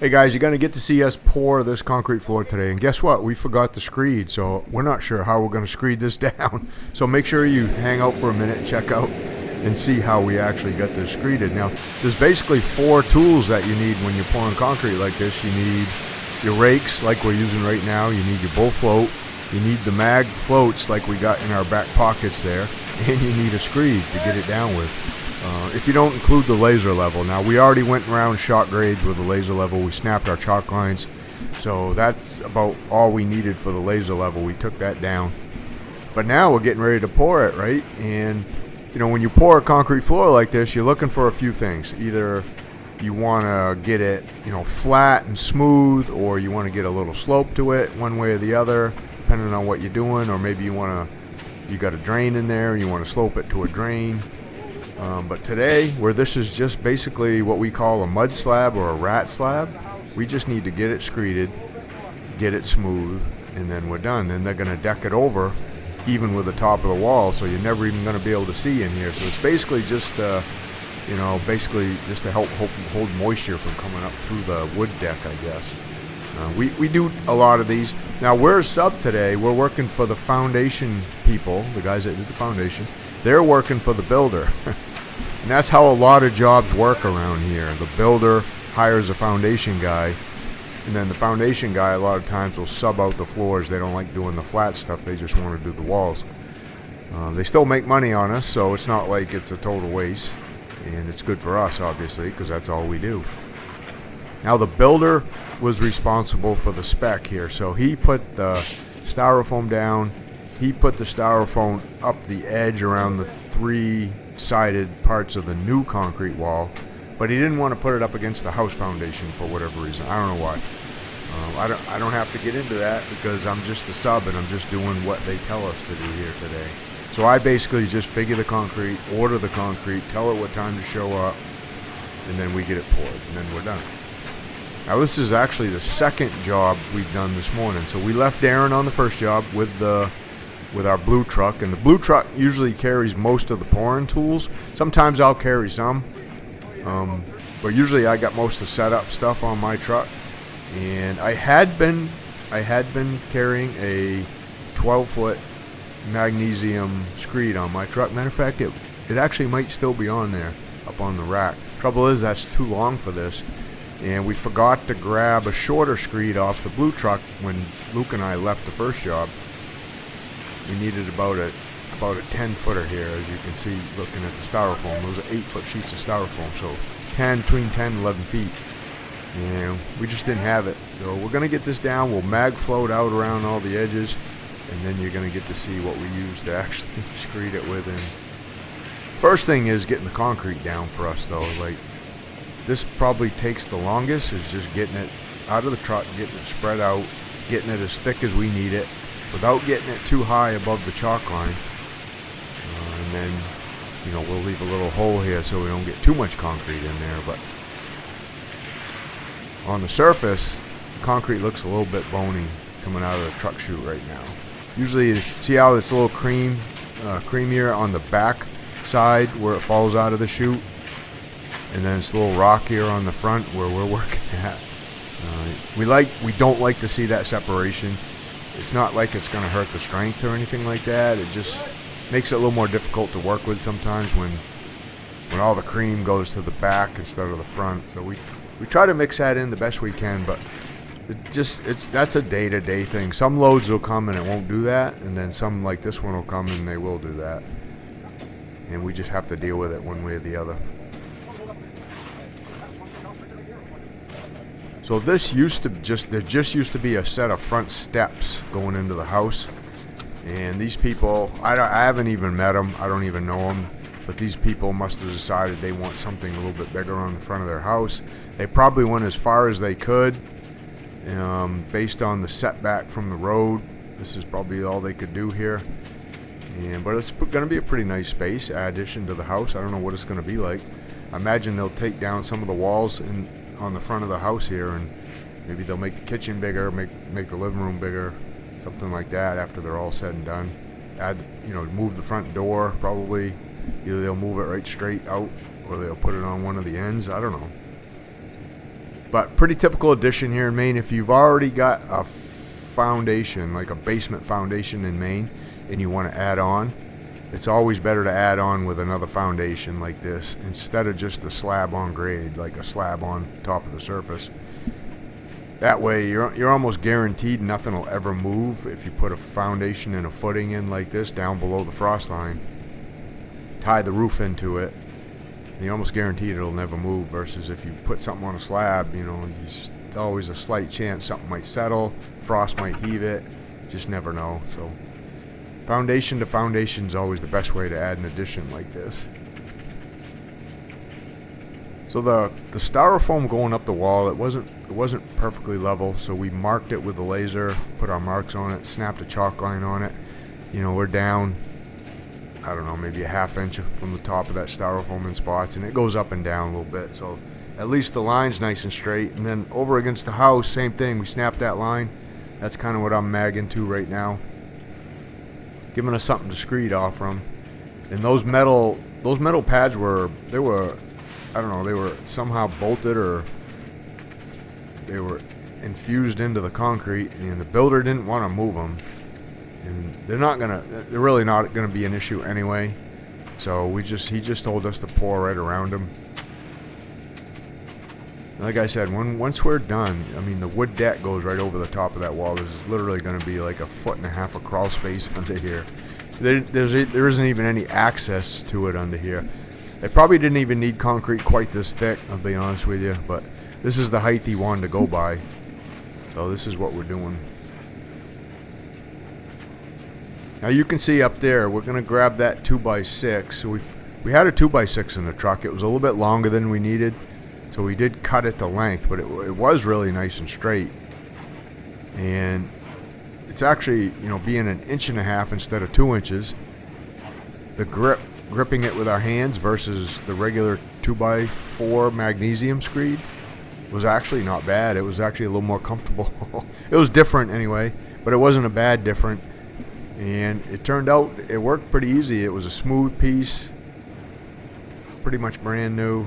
Hey guys, you're going to get to see us pour this concrete floor today. And guess what? We forgot the screed, so we're not sure how we're going to screed this down. So make sure you hang out for a minute, check out, and see how we actually got this screeded. Now, there's basically 4 tools that you need when you're pouring concrete like this. You need your rakes, like we're using right now. You need your bull float. You need the mag floats, like we got in our back pockets there. And you need a screed to get it down with. If you don't include the laser level. Now, we already went around shot grades with the laser level. We snapped our chalk lines. So that's about all we needed for the laser level. We took that down. But now we're getting ready to pour it, right? And, you know, when you pour a concrete floor like this, you're looking for a few things. Either you want to get it, you know, flat and smooth, or you want to get a little slope to it, one way or the other, depending on what you're doing. Or maybe you got a drain in there and you want to slope it to a drain. But today, where this is just basically what we call a mud slab or a rat slab, we just need to get it screeded, get it smooth, and then we're done. Then they're going to deck it over, even with the top of the wall, so you're never even going to be able to see in here. So it's basically just, basically just to help hold moisture from coming up through the wood deck, I guess. We do a lot of these. Now, we're a sub today. We're working for the foundation people, the guys that did the foundation. They're working for the builder. And that's how a lot of jobs work around here. The builder hires a foundation guy, and then the foundation guy a lot of times will sub out the floors. They don't like doing the flat stuff. They just want to do the walls. They still make money on us, so it's not like it's a total waste. And it's good for us, obviously, because that's all we do. Now, the builder was responsible for the spec here. So he put the styrofoam down. He put the styrofoam up the edge around the 3-sided parts of the new concrete wall, but he didn't want to put it up against the house foundation for whatever reason. I don't know why. I don't have to get into that because I'm just a sub and I'm just doing what they tell us to do here today. So I basically just figure the concrete, order the concrete, tell it what time to show up, and then we get it poured, and then we're done. Now, this is actually the second job we've done this morning. So we left Darren on the first job with our blue truck, and the blue truck usually carries most of the pouring tools. Sometimes I'll carry some, but usually I got most of the setup stuff on my truck. And I had been carrying a 12-foot magnesium screed on my truck. Matter of fact, it actually might still be on there, up on the rack. Trouble is, that's too long for this, and we forgot to grab a shorter screed off the blue truck when Luke and I left the first job. We needed about a 10-footer here, as you can see looking at the styrofoam. Those are 8-foot sheets of styrofoam, so between 10 and 11 feet. And we just didn't have it. So we're going to get this down. We'll mag float out around all the edges, and then you're going to get to see what we use to actually screed it with. And first thing is getting the concrete down for us, though. Like, this probably takes the longest, is just getting it out of the truck, getting it spread out, getting it as thick as we need it, without getting it too high above the chalk line. And then, you know, we'll leave a little hole here so we don't get too much concrete in there. But on the surface, the concrete looks a little bit bony coming out of the truck chute right now. Usually, see how it's a little creamier on the back side where it falls out of the chute? And then it's a little rockier on the front where we're working at. We don't like to see that separation. It's not like it's going to hurt the strength or anything like that. It just makes it a little more difficult to work with sometimes when all the cream goes to the back instead of the front. So we try to mix that in the best we can, but that's a day-to-day thing. Some loads will come and it won't do that, and then some like this one will come and they will do that. And we just have to deal with it one way or the other. So this used to there used to be a set of front steps going into the house, and these people, I haven't even met them, I don't even know them, but these people must have decided they want something a little bit bigger on the front of their house. They probably went as far as they could, based on the setback from the road. This is probably all they could do here, but it's going to be a pretty nice space addition to the house. I don't know what it's going to be like. I imagine they'll take down some of the walls on the front of the house here, and maybe they'll make the kitchen bigger, make the living room bigger, something like that after they're all said and done. Move the front door probably. Either they'll move it right straight out or they'll put it on one of the ends. I don't know. But pretty typical addition here in Maine. If you've already got a foundation, like a basement foundation in Maine, and you want to add on, it's always better to add on with another foundation like this instead of just a slab on grade, like a slab on top of the surface. That way you're almost guaranteed nothing will ever move if you put a foundation and a footing in like this down below the frost line. Tie the roof into it, and you're almost guaranteed it'll never move, versus if you put something on a slab, you know, there's always a slight chance something might settle, frost might heave it, just never know. So foundation to foundation is always the best way to add an addition like this. So the styrofoam going up the wall, it wasn't perfectly level, so we marked it with the laser, put our marks on it, snapped a chalk line on it. You know, we're down, I don't know, maybe a ½ inch from the top of that styrofoam in spots, and it goes up and down a little bit, so at least the line's nice and straight. And then over against the house, same thing, we snapped that line. That's kind of what I'm magging to right now, giving us something to screed off from. And those metal pads were I don't know, they were somehow bolted or they were infused into the concrete, and the builder didn't want to move them. And they're really not gonna be an issue anyway. So he just told us to pour right around them. Like I said, once we're done, I mean, the wood deck goes right over the top of that wall. This is literally going to be like 1.5 feet of crawl space under here. There isn't even any access to it under here. They probably didn't even need concrete quite this thick, I'll be honest with you, but this is the height he wanted to go by. So this is what we're doing. Now you can see up there, we're going to grab that 2x6. So we had a 2x6 in the truck. It was a little bit longer than we needed, so we did cut it to length, but it was really nice and straight. And it's actually, you know, being 1.5 inches instead of 2 inches, the gripping it with our hands versus the regular 2x4 magnesium screed was actually not bad. It was actually a little more comfortable. It was different anyway, but it wasn't a bad different. And it turned out it worked pretty easy. It was a smooth piece, pretty much brand new.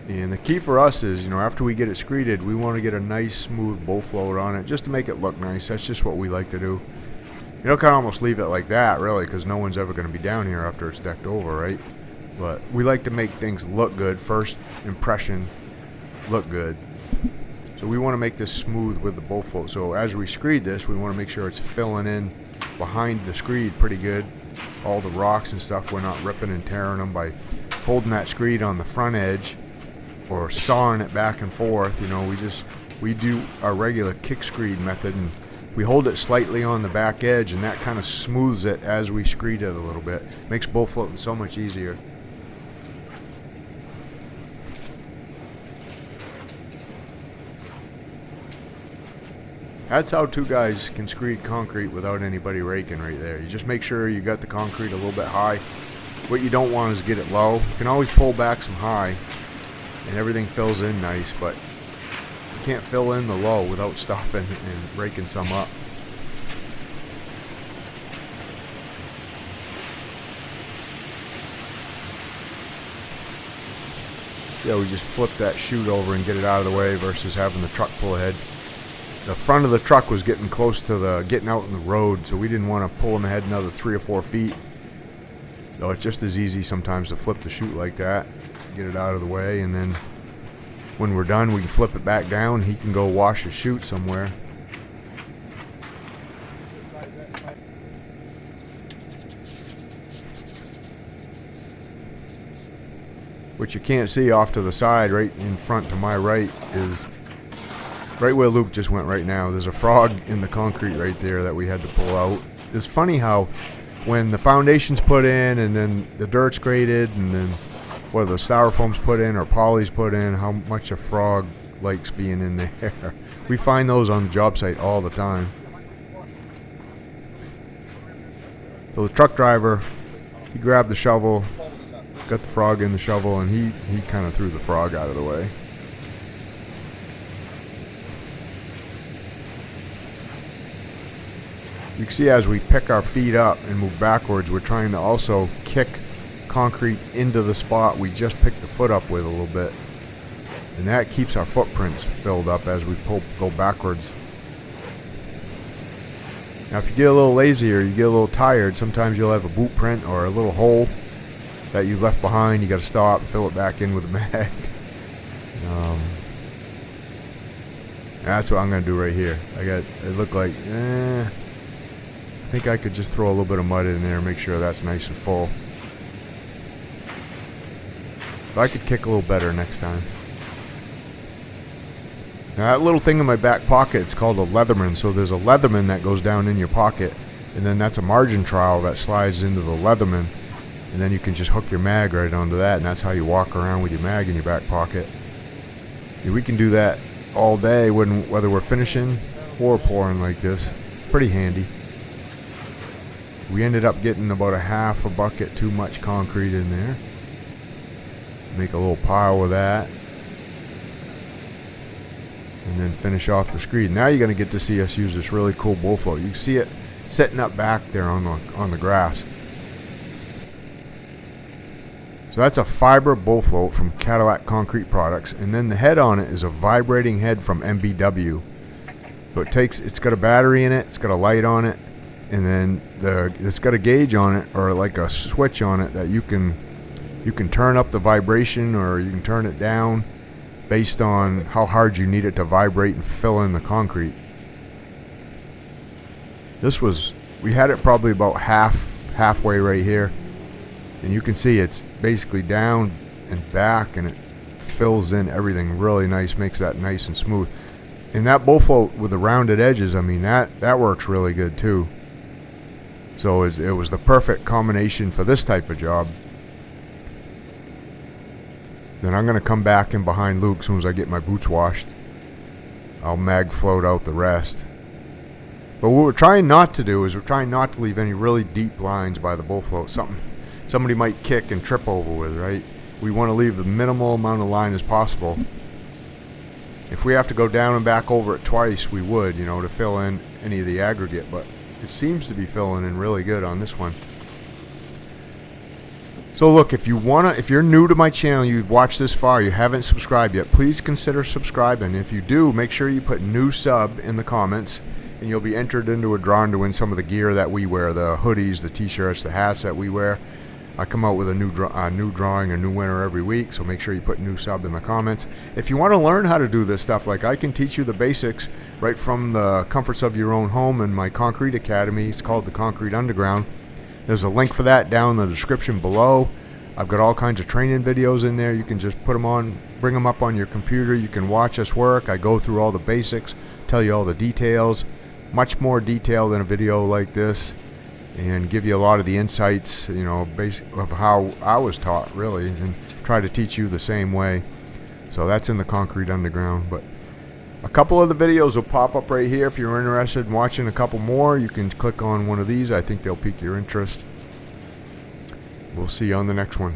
And the key for us is, you know, after we get it screeded, we want to get a nice smooth bow float on it just to make it look nice. That's just what we like to do. You know, kind of almost leave it like that, really, because no one's ever going to be down here after it's decked over, right? But we like to make things look good. First impression, look good. So we want to make this smooth with the bow float. So as we screed this, we want to make sure it's filling in behind the screed pretty good. All the rocks and stuff, we're not ripping and tearing them by holding that screed on the front edge or sawing it back and forth. You know, we do our regular kick screed method, and we hold it slightly on the back edge, and that kind of smooths it as we screed it a little bit. Makes bow floating so much easier. That's how two guys can screed concrete without anybody raking right there. You just make sure you got the concrete a little bit high. What you don't want is get it low. You can always pull back some high and everything fills in nice, but you can't fill in the low without stopping and raking some up. Yeah, we just flip that chute over and get it out of the way versus having the truck pull ahead. The front of the truck was getting close to getting out in the road, so we didn't want to pull him ahead another 3 or 4 feet. So it's just as easy sometimes to flip the chute like that, get it out of the way, and then when we're done, we can flip it back down. He can go wash his chute somewhere. What you can't see off to the side, right in front to my right, is right where Luke just went right now. There's a frog in the concrete right there that we had to pull out. It's funny how when the foundation's put in and then the dirt's graded and then whether the styrofoam's put in or poly's put in, how much a frog likes being in there. We find those on the job site all the time. So the truck driver, he grabbed the shovel, got the frog in the shovel, and he kind of threw the frog out of the way. You can see as we pick our feet up and move backwards, we're trying to also kick concrete into the spot we just picked the foot up with a little bit. And that keeps our footprints filled up as we go backwards. Now if you get a little lazy or you get a little tired, sometimes you'll have a boot print or a little hole that you left behind. You got to stop and fill it back in with a mag. That's what I'm going to do right here. It looked like, I think I could just throw a little bit of mud in there and make sure that's nice and full. But I could kick a little better next time. Now that little thing in my back pocket, it's called a Leatherman. So there's a Leatherman that goes down in your pocket, and then that's a margin trowel that slides into the Leatherman, and then you can just hook your mag right onto that, and that's how you walk around with your mag in your back pocket. We can do that all day whether we're finishing or pouring like this. It's pretty handy. We ended up getting about a half a bucket too much concrete in there. Make a little pile with that, and then finish off the screed. Now you're going to get to see us use this really cool bull float. You can see it setting up back there on the grass. So that's a fiber bull float from Cadillac Concrete Products, and then the head on it is a vibrating head from MBW. So it's got a battery in it, it's got a light on it, and then it's got a gauge on it, or like a switch on it, that you can turn up the vibration or you can turn it down based on how hard you need it to vibrate and fill in the concrete. We had it probably about halfway right here. And you can see it's basically down and back, and it fills in everything really nice, makes that nice and smooth. And that bull float with the rounded edges, I mean, that works really good too. So it was the perfect combination for this type of job. Then I'm going to come back in behind Luke as soon as I get my boots washed. I'll mag float out the rest. But what we're trying not to do is we're trying not to leave any really deep lines by the bull float. Somebody might kick and trip over with, right? We want to leave the minimal amount of line as possible. If we have to go down and back over it twice, we would, to fill in any of the aggregate, but it seems to be filling in really good on this one. So look, if you're new to my channel, you've watched this far, you haven't subscribed yet, please consider subscribing. If you do, make sure you put new sub in the comments, and you'll be entered into a drawing to win some of the gear that we wear, the hoodies, the t-shirts, the hats that we wear. I come out with a new drawing, a new winner every week, so make sure you put new sub in the comments. If you want to learn how to do this stuff, like I can teach you the basics right from the comforts of your own home in my Concrete Academy. It's called the Concrete Underground. There's a link for that down in the description below. I've got all kinds of training videos in there. You can just put them on, bring them up on your computer. You can watch us work. I go through all the basics, tell you all the details, much more detail than a video like this, and give you a lot of the insights, of how I was taught, really, and try to teach you the same way. So that's in the Concrete Underground. But a couple of the videos will pop up right here. If you're interested in watching a couple more, you can click on one of these. I think they'll pique your interest. We'll see you on the next one.